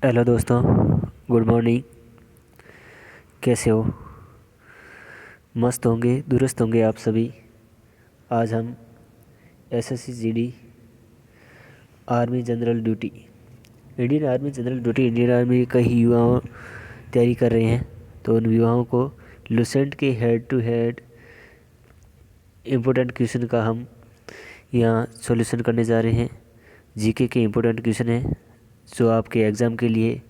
Hello दोस्तों, good morning. कैसे हो? मस्त होंगे, दुरुस्त होंगे आप सभी। आज हम SSC GD army general duty Indian army general duty Indian army के कई युवाओं तैयारी कर रहे हैं। तो उन युवाओं को लुसेंट के head to head important question का हम यहाँ सॉल्यूशन करने जा रहे हैं। जीके के इम्पोर्टेंट क्वेश्चन हैं जो आपके एग्ज़ाम के लिए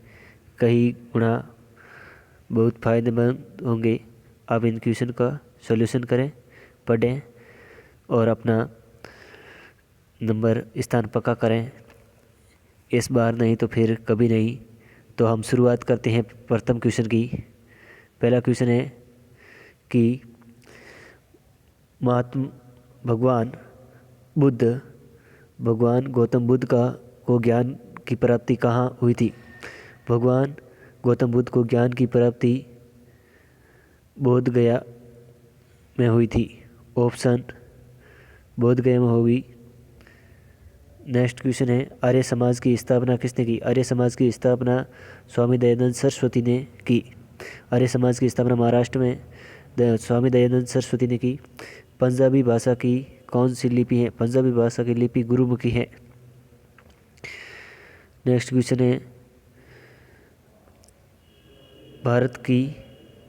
कई गुना बहुत फ़ायदेमंद होंगे। आप इन क्वेश्चन का सॉल्यूशन करें, पढ़ें और अपना नंबर स्थान पक्का करें। इस बार नहीं तो फिर कभी नहीं। तो हम शुरुआत करते हैं प्रथम क्वेश्चन की। पहला क्वेश्चन है कि महात्मा भगवान गौतम बुद्ध को ज्ञान की प्राप्ति कहाँ हुई थी? भगवान गौतम बुद्ध को ज्ञान की प्राप्ति बोध गया में हुई थी। ऑप्शन बोध गया में होगी। नेक्स्ट क्वेश्चन है आर्य समाज की स्थापना किसने की? आर्य समाज की स्थापना स्वामी दयानंद सरस्वती ने की। आर्य समाज की स्थापना महाराष्ट्र में स्वामी दयानंद सरस्वती ने की। पंजाबी भाषा की कौन सी लिपि है? पंजाबी भाषा की लिपि गुरुमुखी है। नेक्स्ट क्वेश्चन है भारत की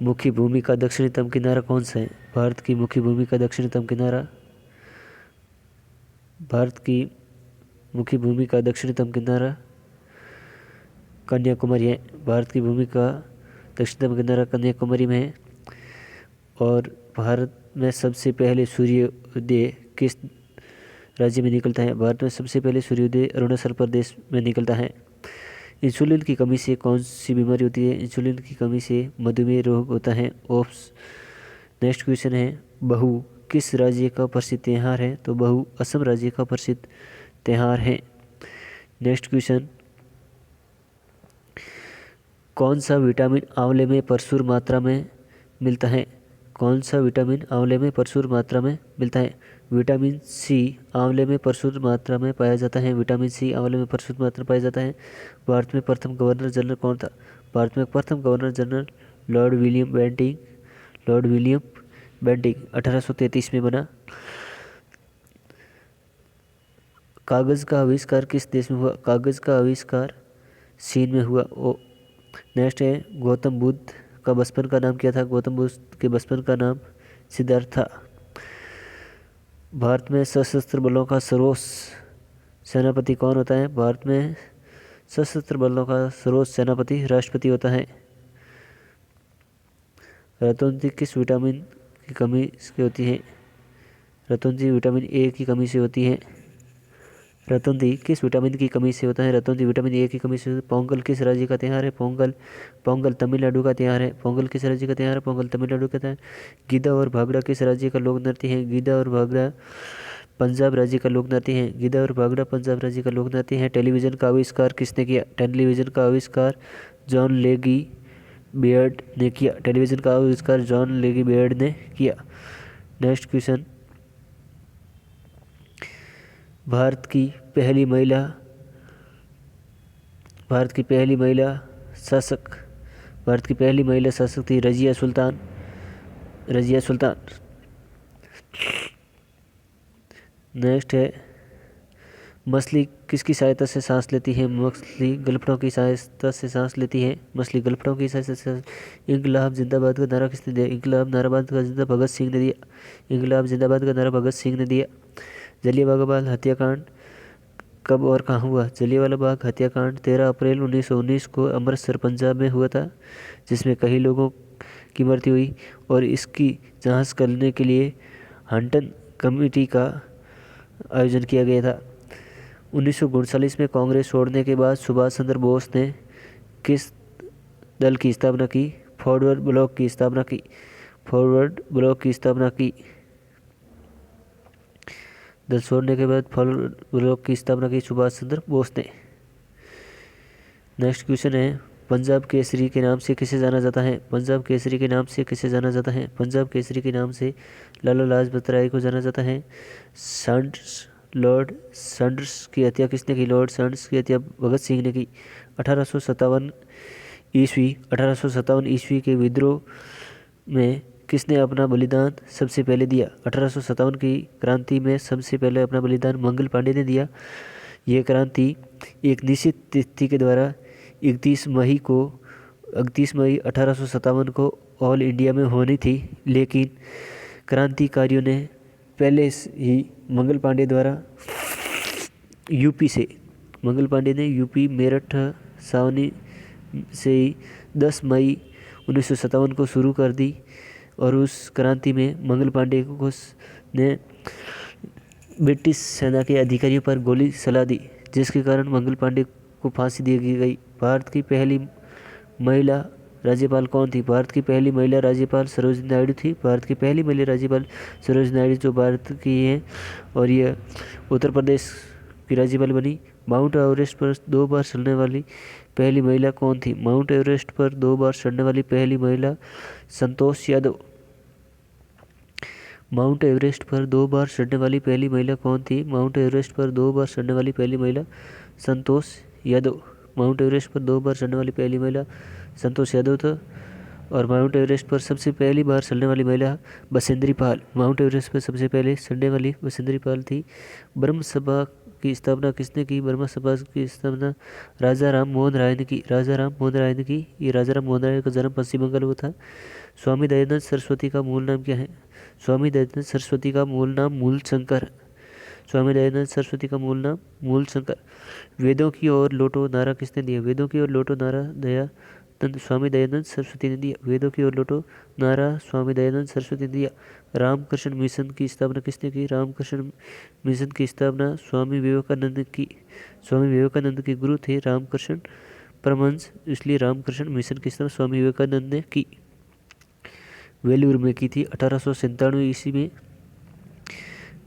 मुख्य भूमि का दक्षिणतम किनारा कौन सा है? भारत की मुख्य भूमि का दक्षिणतम किनारा कन्याकुमारी है। भारत की भूमि का दक्षिणतम किनारा कन्याकुमारी में है। और भारत में सबसे पहले सूर्योदय किस राज्य में निकलता है? भारत में सबसे पहले सूर्योदय अरुणाचल प्रदेश में निकलता है। इंसुलिन की कमी से कौन सी बीमारी होती है? इंसुलिन की कमी से मधुमेह रोग होता है। नेक्स्ट क्वेश्चन है बहु किस राज्य का प्रसिद्ध त्यौहार है? तो बहु असम राज्य का प्रसिद्ध त्यौहार है। नेक्स्ट क्वेश्चन कौन सा विटामिन आंवले में प्रचुर मात्रा में मिलता है? कौन सा विटामिन आंवले में प्रचुर मात्रा में मिलता है? विटामिन सी आंवले में प्रचुर मात्रा में पाया जाता है। विटामिन सी आंवले में प्रचुर मात्रा में पाया जाता है। भारत में प्रथम गवर्नर जनरल कौन था? भारत में प्रथम governor general Lord William Bentinck 1833 में बना। कागज़ का आविष्कार किस देश में हुआ? कागज़ का आविष्कार चीन में हुआ। नेक्स्ट है गौतम बुद्ध का बचपन का नाम क्या था? गौतम बुद्ध के बचपन का नाम सिद्धार्थ था। भारत में सशस्त्र बलों का सर्वोच्च सेनापति कौन होता है? भारत में सशस्त्र बलों का सर्वोच्च सेनापति राष्ट्रपति होता है। रतौंधी किस विटामिन की कमी से होती है? रतौंधी विटामिन ए की कमी से होती है। रतौंधी किस विटामिन की कमी से होता है? रतौंधी विटामिन ए की कमी से। पोंगल किस राज्य का त्यौहार है? पोंगल तमिलनाडु का त्यौहार है। पोंगल किस राज्य का त्यौहार है? पोंगल तमिलनाडु का त्यौहार। गिद्दा और भांगड़ा किस राज्य का लोक नृत्य है? गिद्दा और भांगड़ा पंजाब राज्य का लोक नृत्य है। गिद्दा और भांगड़ा पंजाब राज्य का लोक नृत्य है। टेलीविजन का आविष्कार किसने किया? टेलीविजन का आविष्कार जॉन लेगी बेयर्ड ने किया। टेलीविजन का आविष्कार जॉन लेगी बेयर्ड ने किया। नेक्स्ट क्वेश्चन भारत की पहली महिला शासक थी रजिया सुल्तान। नेक्स्ट है मछली किसकी सहायता से सांस लेती है? मछली गलफड़ों की सहायता से सांस लेती है। मछली गलफड़ों की सहायता से। इंकलाब जिंदाबाद का नारा किसने दिया? इंकलाब जिंदाबाद का नारा भगत सिंह ने दिया। इंकलाब जिंदाबाद का नारा भगत सिंह ने दिया। जलियांवाला बाग हत्याकांड कब और कहाँ हुआ? जलियांवाला बाग हत्याकांड 13 अप्रैल 1919 को अमृतसर पंजाब में हुआ था, जिसमें कई लोगों की मृत्यु हुई। और इसकी जांच करने के लिए हंटन कमेटी का आयोजन किया गया था। 1939 में कांग्रेस छोड़ने के बाद सुभाष चंद्र बोस ने किस दल की स्थापना की? फॉरवर्ड ब्लॉक की स्थापना की। दल छोड़ने के बाद फॉरवर्ड ब्लॉक की स्थापना की सुभाष चंद्र बोस ने। नेक्स्ट क्वेश्चन है पंजाब केसरी के नाम से किसे जाना जाता है? पंजाब केसरी के नाम से किसे जाना जाता है? पंजाब केसरी के नाम से लाला लाजपत राय को जाना जाता है। लॉर्ड सैंडर्स की हत्या किसने की? लॉर्ड सैंडर्स की हत्या भगत सिंह ने की। 1857 ईस्वी के विद्रोह में किसने अपना बलिदान सबसे पहले दिया? 1857 की क्रांति में सबसे पहले अपना बलिदान मंगल पांडे ने दिया। यह क्रांति एक निश्चित तिथि के द्वारा 31 मई 1857 को ऑल इंडिया में होनी थी, लेकिन क्रांतिकारियों ने पहले ही मंगल पांडे द्वारा मंगल पांडे ने यूपी मेरठ सावनी से ही 10 मई 1957 को शुरू कर दी और उस क्रांति में मंगल पांडे को ने ब्रिटिश सेना के अधिकारियों पर गोली चला दी, जिसके कारण मंगल पांडे को फांसी दी गई। भारत की पहली महिला राज्यपाल कौन थी? भारत की पहली महिला राज्यपाल सरोजिनी नायडू थी। भारत की पहली महिला राज्यपाल सरोजिनी नायडू जो भारत की है और यह उत्तर प्रदेश की राज्यपाल बनी। माउंट एवरेस्ट पर 2 बार चढ़ने वाली पहली महिला कौन थी? माउंट एवरेस्ट पर 2 बार चढ़ने वाली पहली महिला संतोष यादव। माउंट एवरेस्ट पर 2 बार चढ़ने वाली पहली महिला कौन थी? माउंट एवरेस्ट पर 2 बार चढ़ने वाली पहली महिला संतोष यादव। माउंट एवरेस्ट पर 2 बार चढ़ने वाली पहली महिला संतोष यादव था। और माउंट एवरेस्ट पर सबसे पहली बार चढ़ने वाली महिला बसेंद्री पाल। माउंट एवरेस्ट पर सबसे पहले चढ़ने वाली बसेंद्री पाल थी। ब्रह्म सभा की स्थापना किसने की? ब्रह्म सभा की स्थापना राजा राम मोहन राय ने की। राजा राम मोहन राय ने की। ये राजा राम मोहन राय का जन्म पश्चिम बंगाल में था। स्वामी दयानंद सरस्वती का मूल नाम क्या है? स्वामी दयानंद सरस्वती का मूल नाम मूलशंकर। स्वामी दयानंद सरस्वती का मूल नाम मूलशंकर। वेदों की ओर लौटो नारा किसने दिया? वेदों की ओर लौटो नारा स्वामी दयानंद सरस्वती ने दिया। वेदों की ओर लौटो नारा स्वामी दयानंद सरस्वती ने दिया। रामकृष्ण मिशन की स्थापना किसने की? रामकृष्ण मिशन की स्थापना स्वामी विवेकानंद की। स्वामी विवेकानंद के गुरु थे रामकृष्ण परमहंस, इसलिए रामकृष्ण मिशन की स्थापना स्वामी विवेकानंद ने की। वेलूर में की थी 1897 ईस्वी में।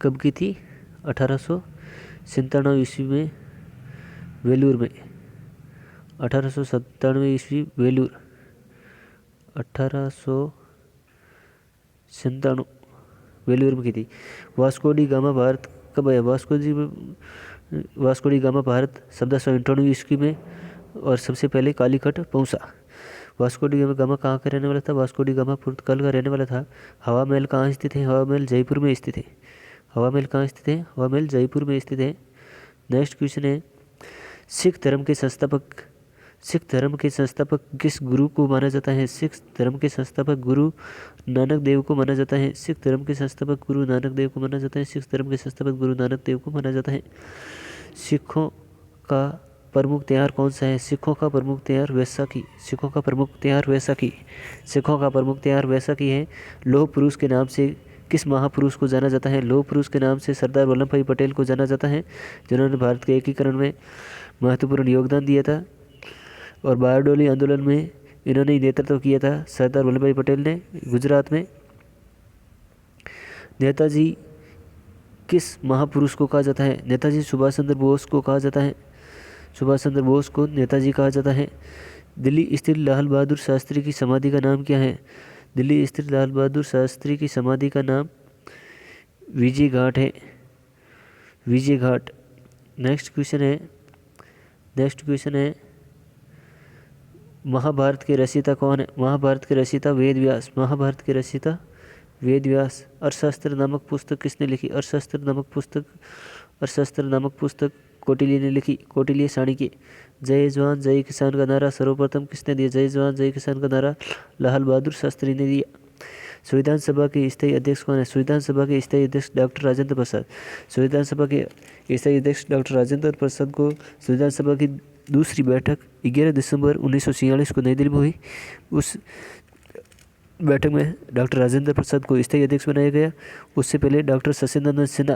कब की थी? 1897 ईस्वी में वेलूर में। 1897 ईस्वी वेलूर। 1897 वेलूर में की थी। वास्को डी गामा भारत कब आया? वास्को डी गामा भारत 1798 ईस्वी में और सबसे पहले कालीकट पहुंचा। वास्को डी गामा कहाँ का रहने वाला था? वास्को डी गामा पुर्तगाल का रहने वाला था। हवा महल कहाँ स्थित है? हवा महल जयपुर में स्थित है। हवा महल कहाँ स्थित है? हवा महल जयपुर में स्थित है। नेक्स्ट क्वेश्चन है, सिख धर्म के संस्थापक किस गुरु को माना जाता है? सिख धर्म के संस्थापक गुरु नानक देव को माना जाता है। सिख धर्म के संस्थापक गुरु नानक देव को माना जाता है। सिख धर्म के संस्थापक गुरु नानक देव को माना जाता है। सिखों का प्रमुख त्यौहार कौन सा है? सिखों का प्रमुख त्यौहार वैसाखी। सिखों का प्रमुख त्यौहार वैसाखी। सिखों का प्रमुख त्यौहार वैसाखी है। लौह पुरुष के नाम से किस महापुरुष को जाना जाता है? लौह पुरुष के नाम से सरदार वल्लभ भाई पटेल को जाना जाता है, जिन्होंने भारत के एकीकरण में महत्वपूर्ण योगदान दिया था और बारडोली आंदोलन में इन्होंने नेतृत्व किया था। सरदार वल्लभ भाई पटेल ने गुजरात में। नेताजी किस महापुरुष को कहा जाता है? नेताजी सुभाष चंद्र बोस को कहा जाता है। सुभाष चंद्र बोस को नेताजी कहा जाता है। दिल्ली स्थित लाल बहादुर शास्त्री की समाधि का नाम क्या है? दिल्ली स्थित लाल बहादुर शास्त्री की समाधि का नाम विजय घाट है। विजय घाट। नेक्स्ट क्वेश्चन है महाभारत के रचयिता कौन है? महाभारत के रचयिता वेद व्यास। महाभारत के रचयिता वेद व्यास। अर्थशास्त्र नामक पुस्तक किसने लिखी? अर्थशास्त्र नामक पुस्तक कौटिल्य ने लिखी। कौटिल्य चाणक्य। जय जवान जय किसान का नारा सर्वप्रथम किसने दिया? जय जवान जय किसान का नारा लाल बहादुर शास्त्री ने दिया। संविधान सभा के स्थायी अध्यक्ष कौन है? संविधान सभा के स्थायी अध्यक्ष डॉक्टर राजेंद्र प्रसाद। संविधान सभा के स्थायी अध्यक्ष डॉक्टर राजेंद्र प्रसाद को संविधान सभा की दूसरी बैठक 11 दिसंबर 1946 को नई दिल्ली में हुई। उस बैठक में डॉक्टर राजेंद्र प्रसाद को स्थायी अध्यक्ष बनाया गया। उससे पहले डॉक्टर सचिदानंद सिन्हा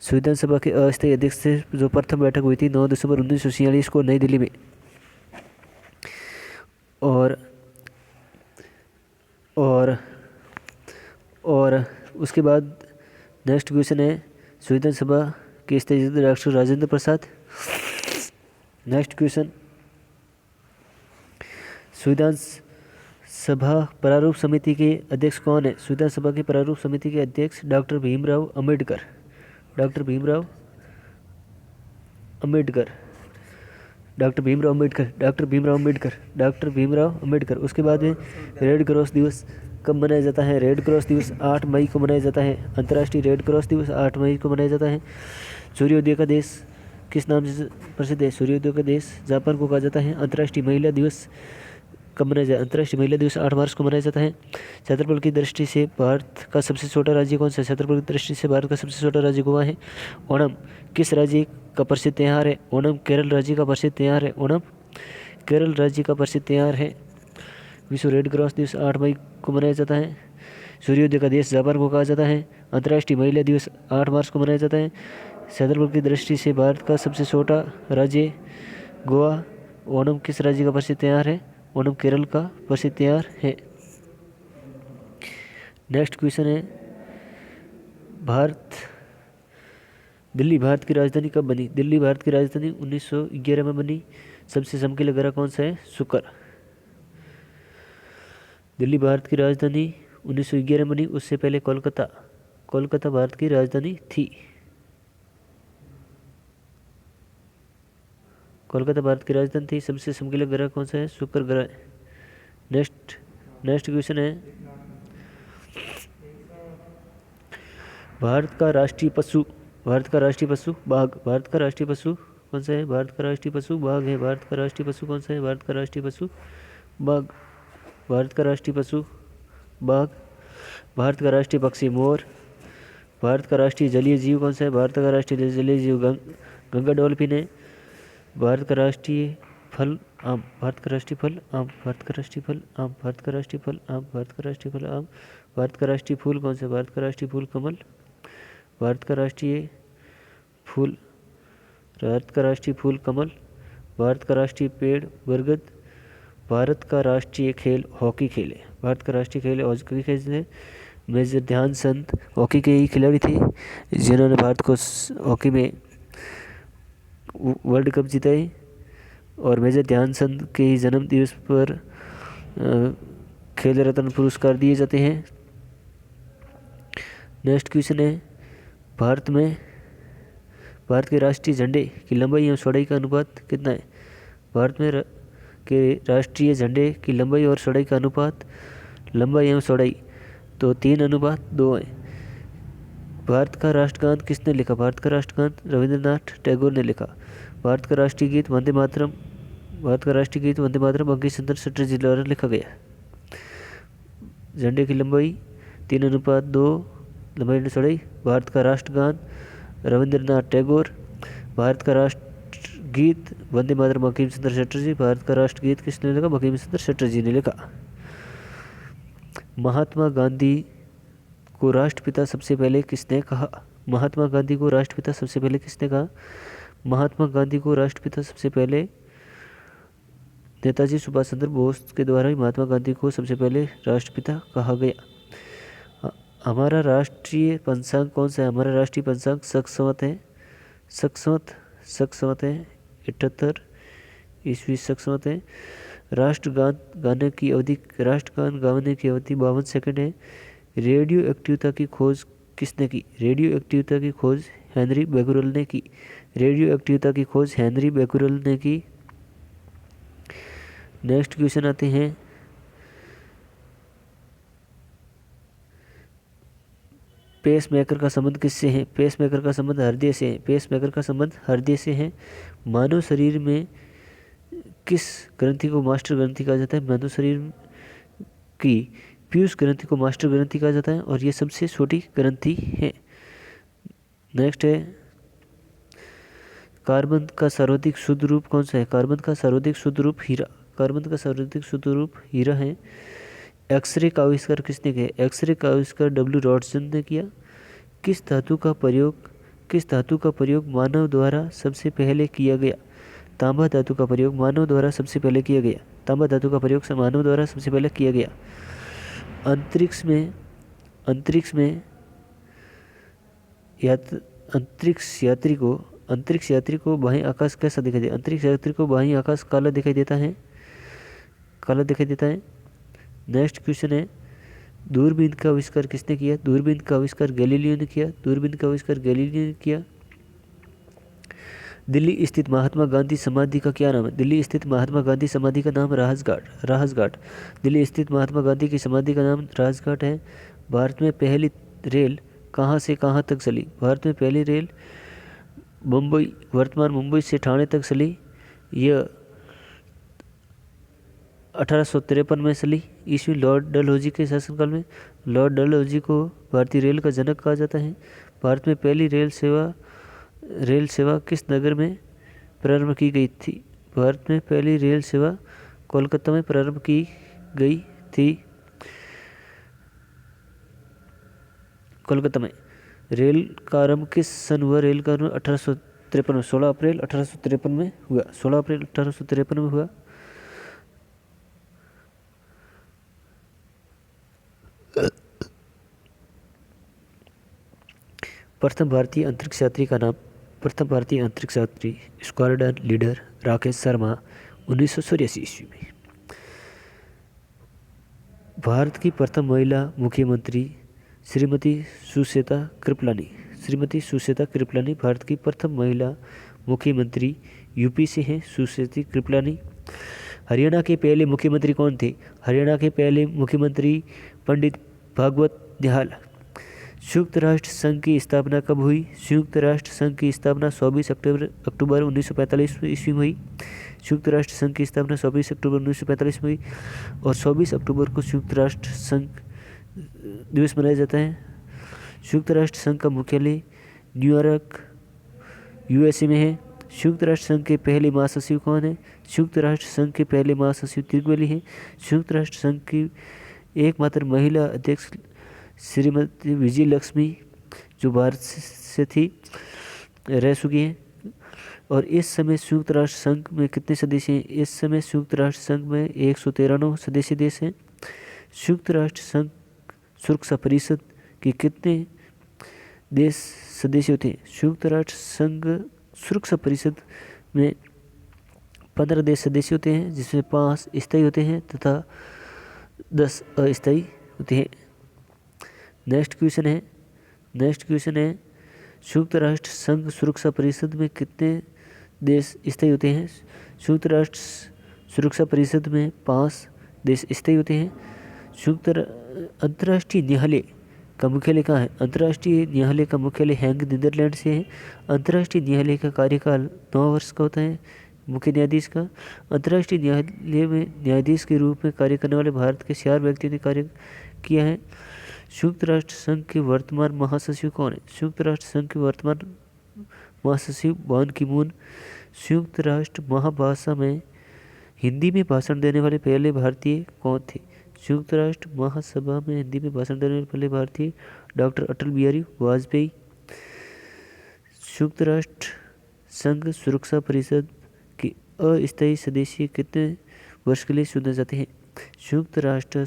संविधान सभा के अस्थायी अध्यक्ष थे। जो प्रथम बैठक हुई थी 9 दिसंबर 1946 को नई दिल्ली में। और उसके बाद नेक्स्ट क्वेश्चन है संविधान सभा के स्थायी अध्यक्ष doctor Rajendra Prasad. Next question, संविधान सभा प्रारूप समिति के अध्यक्ष कौन है? संविधान सभा की प्रारूप समिति के अध्यक्ष doctor Bhimrao Ambedkar. Doctor Bhimrao Ambedkar, doctor Bhimrao Ambedkar, doctor Bhimrao Ambedkar, doctor Bhimrao Ambedkar. उसके बाद में रेड क्रॉस दिवस कब मनाया जाता है? रेड क्रॉस दिवस 8 मई को मनाया जाता है। अंतर्राष्ट्रीय रेड क्रॉस दिवस 8 मई को मनाया जाता है। सूर्योदय का देश किस नाम से प्रसिद्ध है? सूर्योदय का देश जापान को कहा जाता है। अंतर्राष्ट्रीय महिला दिवस कब मनाया जाता है? अंतर्राष्ट्रीय महिला दिवस 8 मार्च को मनाया जाता है। क्षेत्रफल की दृष्टि से भारत का सबसे छोटा राज्य कौन सा है? क्षेत्रफल की दृष्टि से भारत का सबसे छोटा राज्य गोवा है। ओणम किस राज्य का प्रसिद्ध त्यौहार है? ओणम केरल राज्य का प्रसिद्ध त्यौहार है। ओणम केरल राज्य का प्रसिद्ध त्यौहार है। विश्व रेड क्रॉस दिवस 8 मई को मनाया जाता है। सूर्योदय का देश जापान को कहा जाता है। अंतर्राष्ट्रीय महिला दिवस 8 मार्च को मनाया जाता है। क्षेत्रफल की दृष्टि से भारत का सबसे छोटा राज्य गोवा। ओणम किस राज्य का प्रसिद्ध त्यौहार है? ओणम केरल का प्रसिद्ध त्यौहार है। नेक्स्ट क्वेश्चन है, दिल्ली भारत की राजधानी कब बनी? दिल्ली भारत की राजधानी 1911 में बनी। सबसे चमकीला ग्रह कौन सा है? शुक्र। दिल्ली भारत की राजधानी 1911 में बनी। उससे पहले कोलकाता भारत की राजधानी थी। कोलकाता भारत की राजधानी थी। सबसे चमकीला ग्रह कौन सा है? शुक्र ग्रह। नेक्स्ट क्वेश्चन है, भारत का राष्ट्रीय पशु बाघ। भारत का राष्ट्रीय पशु कौन सा है? भारत का राष्ट्रीय पशु बाघ है। भारत का राष्ट्रीय पशु कौन सा है? भारत का राष्ट्रीय पशु बाघ। भारत का राष्ट्रीय पशु बाघ। भारत का राष्ट्रीय पक्षी मोर। भारत का राष्ट्रीय जलीय जीव कौन सा है? भारत का राष्ट्रीय जलीय जीव गंगा डॉल्फिन है। भारत का राष्ट्रीय फल आम। भारत का राष्ट्रीय फल आम। भारत का राष्ट्रीय फल आम। भारत का राष्ट्रीय फल आम। भारत का राष्ट्रीय फल आम। भारत का राष्ट्रीय फूल कौन सा है? भारत का राष्ट्रीय फूल कमल। भारत का राष्ट्रीय फूल कमल। भारत का राष्ट्रीय पेड़ बरगद। भारत का राष्ट्रीय खेल हॉकी खेल है। भारत का राष्ट्रीय खेल हॉकी खेल है। मेजर ध्यानचंद हॉकी के ही खिलाड़ी थे जिन्होंने भारत को हॉकी में वर्ल्ड कप जिताई। और मेजर ध्यानचंद के ही जन्म दिवस पर खेल रत्न पुरस्कार दिए जाते हैं। नेक्स्ट क्वेश्चन है, भारत के राष्ट्रीय झंडे की लंबाई एवं चौड़ाई का अनुपात कितना है? भारत में के राष्ट्रीय झंडे की लंबाई और चौड़ाई का अनुपात, लंबाई एवं चौड़ाई तो 3:2 है। भारत का राष्ट्रगान किसने लिखा? भारत का राष्ट्रगान रविंद्रनाथ टैगोर ने लिखा। भारत का राष्ट्रीय गीत वंदे मातरम बंकिम चंद्र चटर्जी द्वारा लिखा गया। झंडे की लंबाई 3:2, लंबाई और चौड़ाई। भारत का राष्ट्रगान रविंद्रनाथ टैगोर। भारत का राष्ट्रगीत वंदे मातरम बंकिम चंद्र चटर्जी। भारत का राष्ट्रगीत किसने लिखा? बंकिम चंद्र चटर्जी ने लिखा। महात्मा गांधी को राष्ट्रपिता सबसे पहले किसने कहा? महात्मा गांधी को राष्ट्रपिता सबसे पहले किसने कहा? महात्मा गांधी को राष्ट्रपिता सबसे पहले नेताजी सुभाष चंद्र बोस के द्वारा ही महात्मा गांधी को सबसे पहले राष्ट्रपिता कहा गया। हमारा राष्ट्रीय पंचांग कौन सा है? हमारा राष्ट्रीय पंचांग शक है। शक है 78 ईस्वी शक है। राष्ट्रगान गाने की अवधि 52 सेकंड है। रेडियो एक्टिविटी की खोज किसने की? रेडियो एक्टिविटी की खोज हेनरी बेकुरल ने की। रेडियो एक्टिविटी की खोज हेनरी बेकुरल ने की। नेक्स्ट क्वेश्चन आते हैं, पेसमेकर का संबंध किससे है? पेसमेकर का संबंध हृदय से है। पेसमेकर का संबंध हृदय से है। मानव शरीर में किस ग्रंथि को मास्टर ग्रंथि कहा जाता है? मानव शरीर की पीयूष ग्रंथि को मास्टर ग्रंथि कहा जाता है और ये सबसे छोटी ग्रंथि है। नेक्स्ट है, कार्बन का सर्वाधिक शुद्ध रूप कौन सा है? कार्बन का सर्वाधिक शुद्ध रूप हीरा। कार्बन का सर्वाधिक शुद्ध रूप हीरा है। एक्सरे का आविष्कार किसने किया? एक्सरे का आविष्कार डब्ल्यू रॉटसन ने किया। किस धातु का प्रयोग मानव द्वारा सबसे पहले किया गया? तांबा धातु का प्रयोग मानव द्वारा सबसे पहले किया गया। तांबा धातु का प्रयोग मानव द्वारा सबसे पहले किया गया। अंतरिक्ष यात्री को बाह्य आकाश कैसा दिखाई देता है? अंतरिक्ष यात्री को बाह्य आकाश काला दिखाई देता है। नेक्स्ट क्वेश्चन है, दूरबीन का आविष्कार किसने किया? दूरबीन का आविष्कार गैलीलियो ने किया। दिल्ली स्थित महात्मा गांधी समाधि का क्या नाम है? दिल्ली स्थित महात्मा गांधी समाधि का नाम राजघाट। दिल्ली स्थित महात्मा गांधी की समाधि का नाम राजघाट है। भारत में पहली रेल कहाँ से कहाँ तक चली? भारत में पहली रेल मुंबई, वर्तमान मुंबई से ठाणे तक चली। यह 1853 में चली ईस्वी लॉर्ड डलहौजी के शासनकाल में। लॉर्ड डलहौजी को भारतीय रेल का जनक कहा जाता है। भारत में पहली रेल सेवा किस नगर में प्रारंभ की गई थी? भारत में पहली रेल सेवा कोलकाता में प्रारंभ की गई थी। कोलकाता में। रेल का आरंभ किस सन हुआ? रेल का आरंभ 1853 में, 16 अप्रैल 1853 में हुआ। 16 अप्रैल 1853 में हुआ। प्रथम भारतीय अंतरिक्ष यात्री का नाम? प्रथम भारतीय अंतरिक्ष यात्री स्क्वाड्रन लीडर राकेश शर्मा, 1984 ईस्वी में। भारत की प्रथम महिला मुख्यमंत्री श्रीमती सुचेता कृपलानी। श्रीमती सुचेता कृपलानी भारत की प्रथम महिला मुख्यमंत्री यूपी से हैं, सुचेता कृपलानी। हरियाणा के पहले मुख्यमंत्री कौन थे? हरियाणा के पहले मुख्यमंत्री पंडित भागवत निहाल। संयुक्त राष्ट्र संघ की स्थापना कब हुई? संयुक्त राष्ट्र संघ की स्थापना 24 अक्टूबर 1945 ईस्वी में हुई। संयुक्त राष्ट्र संघ की स्थापना 24 अक्टूबर 1945 में हुई और 24 अक्टूबर को संयुक्त राष्ट्र संघ दिवस मनाया जाता है। संयुक्त राष्ट्र संघ का मुख्यालय न्यूयॉर्क, यूएसए में है। संयुक्त राष्ट्र संघ के पहले महासचिव कौन है? संयुक्त राष्ट्र संघ के पहले महासचिव त्रिगवेली हैं। संयुक्त राष्ट्र संघ की एकमात्र महिला अध्यक्ष श्रीमती विजय लक्ष्मी, जो भारत से थी, रह चुकी हैं। और इस समय संयुक्त राष्ट्र संघ में कितने सदस्य हैं? इस समय संयुक्त राष्ट्र संघ में 193 सदस्य देश हैं। संयुक्त राष्ट्र संघ सुरक्षा परिषद के कितने देश सदस्य होते हैं? संयुक्त राष्ट्र संघ सुरक्षा परिषद में 15 देश सदस्य होते हैं, जिसमें 5 स्थायी होते हैं तथा 10 अस्थायी होते हैं। नेक्स्ट क्वेश्चन है संयुक्त राष्ट्र संघ सुरक्षा परिषद में कितने देश स्थायी होते हैं? संयुक्त राष्ट्र सुरक्षा परिषद में 5 देश स्थायी होते हैं। अंतर्राष्ट्रीय न्यायालय का मुख्यालय कहाँ है? अंतर्राष्ट्रीय न्यायालय का मुख्यालय हैग, नीदरलैंड से है। अंतर्राष्ट्रीय न्यायालय का कार्यकाल 9 वर्ष का होता है मुख्य न्यायाधीश का। अंतर्राष्ट्रीय न्यायालय में न्यायाधीश के रूप में कार्य करने वाले भारत के 4 व्यक्तियों ने कार्य किया है। संयुक्त राष्ट्र संघ के वर्तमान महासचिव कौन है? संयुक्त राष्ट्र संघ के वर्तमान महासचिव बान की मून। संयुक्त राष्ट्र महाभाषा में हिंदी में भाषण देने वाले पहले भारतीय कौन थे? संयुक्त राष्ट्र महासभा में हिंदी में भाषण देने वाले पहले भारतीय डॉक्टर अटल बिहारी वाजपेयी। संयुक्त राष्ट्र संघ सुरक्षा परिषद के अस्थायी सदस्य कितने वर्ष के लिए चुने जाते हैं? संयुक्त राष्ट्र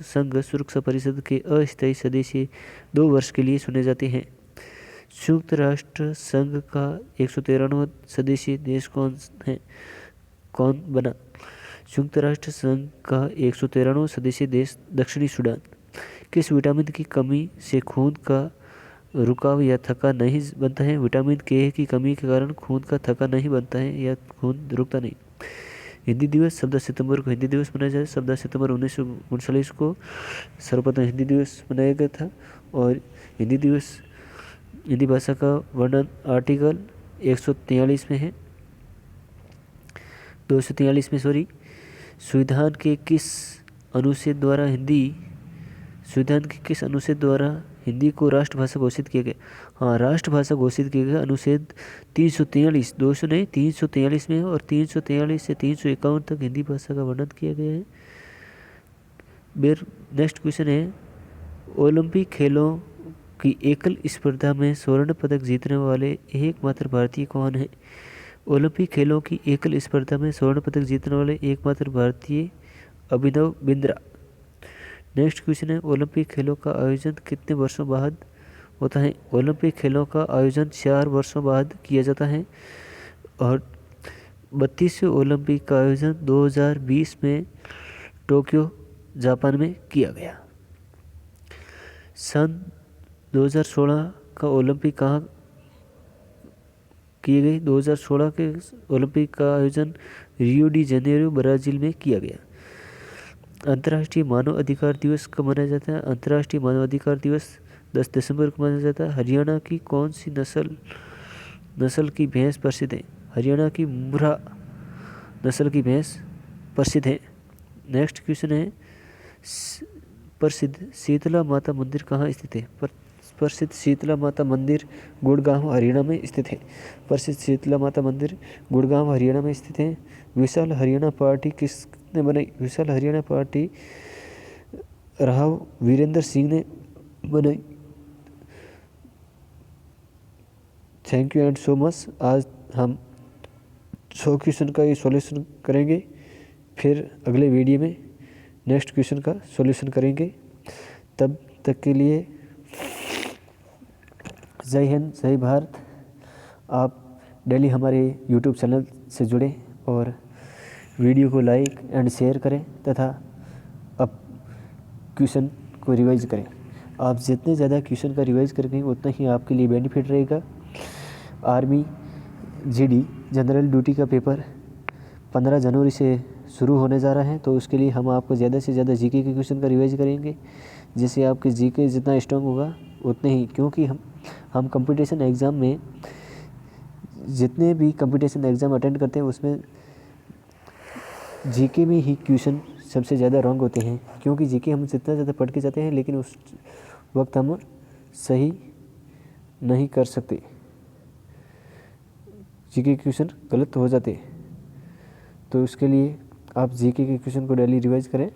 संघ सुरक्षा परिषद के अस्थायी सदस्य 2 वर्ष के लिए चुने जाते हैं। संयुक्त राष्ट्र संघ का 113वां सदस्य देश कौन बना? संयुक्त राष्ट्र संघ का 113वां सदस्य देश दक्षिणी सूडान। किस विटामिन की कमी से खून का रुकाव या थक्का नहीं बनता है? विटामिन के की कमी के कारण खून का थक्का नहीं बनता है या खून रुकता नहीं। हिंदी दिवस 14 सितंबर को हिंदी दिवस मनाया जाए। 14 सितंबर 1939 को सर्वप्रथम हिंदी दिवस मनाया गया था। और हिंदी भाषा का वर्णन आर्टिकल 143 में है, 243 में सॉरी। संविधान के किस अनुच्छेद द्वारा हिंदी को राष्ट्रभाषा घोषित किया गया? हाँ, राष्ट्रभाषा घोषित किया गया अनुच्छेद 343, 200 नहीं 343 में, और 343 से 351 तक हिंदी भाषा का वर्णन किया गया है। नेक्स्ट क्वेश्चन है ओलंपिक खेलों की एकल स्पर्धा में स्वर्ण पदक जीतने वाले एकमात्र भारतीय कौन है? ओलंपिक खेलों की एकल स्पर्धा में स्वर्ण पदक जीतने वाले एकमात्र भारतीय अभिनव बिंद्रा। नेक्स्ट क्वेश्चन है ओलंपिक खेलों का आयोजन कितने वर्षों बाद होता है? ओलंपिक खेलों का आयोजन 4 वर्षों बाद किया जाता है। और 32वें ओलंपिक का आयोजन 2020 में टोक्यो जापान में किया गया। सन 2016 का ओलंपिक कहाँ किए गए। 2016 के ओलंपिक का आयोजन रियो डी जेनेरो ब्राज़ील में किया गया। अंतर्राष्ट्रीय मानव अधिकार दिवस कब मनाया जाता है? अंतर्राष्ट्रीय मानव अधिकार दिवस 10 दिसंबर को मनाया जाता है। हरियाणा की कौन सी नस्ल की भैंस प्रसिद्ध है? हरियाणा की मुर्रा नस्ल की भैंस प्रसिद्ध है। नेक्स्ट क्वेश्चन है, प्रसिद्ध शीतला माता मंदिर कहाँ स्थित है? प्रसिद्ध शीतला माता मंदिर गुड़गांव हरियाणा में स्थित है। प्रसिद्ध शीतला माता मंदिर गुड़गांव हरियाणा में स्थित है। विशाल हरियाणा पार्टी किसने बनाई? विशाल हरियाणा पार्टी राव वीरेंद्र सिंह ने बनाई। Thank you and so much. आज हम 100 क्वेश्चन का ये सॉल्यूशन करेंगे, फिर अगले वीडियो में नेक्स्ट क्वेश्चन का सॉल्यूशन करेंगे। तब तक के लिए जय हिंद, जय भारत। आप डेली हमारे यूट्यूब चैनल से जुड़ें और वीडियो को लाइक एंड शेयर करें तथा अब क्वेश्चन को रिवाइज करें। आप जितने ज़्यादा क्वेश्चन का रिवाइज करेंगे उतना ही आपके लिए बेनिफिट रहेगा। आर्मी जीडी जनरल ड्यूटी का पेपर 15 जनवरी से शुरू होने जा रहा है, तो उसके लिए हम आपको ज़्यादा से ज़्यादा जीके के क्वेश्चन का रिवाइज करेंगे, जिससे आपके जीके जितना स्ट्रांग होगा उतने ही, क्योंकि हम कंपटीशन एग्ज़ाम में जितने भी कंपटीशन एग्ज़ाम अटेंड करते हैं उसमें जीके में ही क्वेश्चन सबसे ज़्यादा रॉन्ग होते हैं, क्योंकि जीके हम जितना ज़्यादा पढ़ के जाते हैं लेकिन उस वक्त हम सही नहीं कर सकते, जीके के क्वेश्चन गलत हो जाते। तो उसके लिए आप जीके के क्वेश्चन को डेली रिवाइज करें।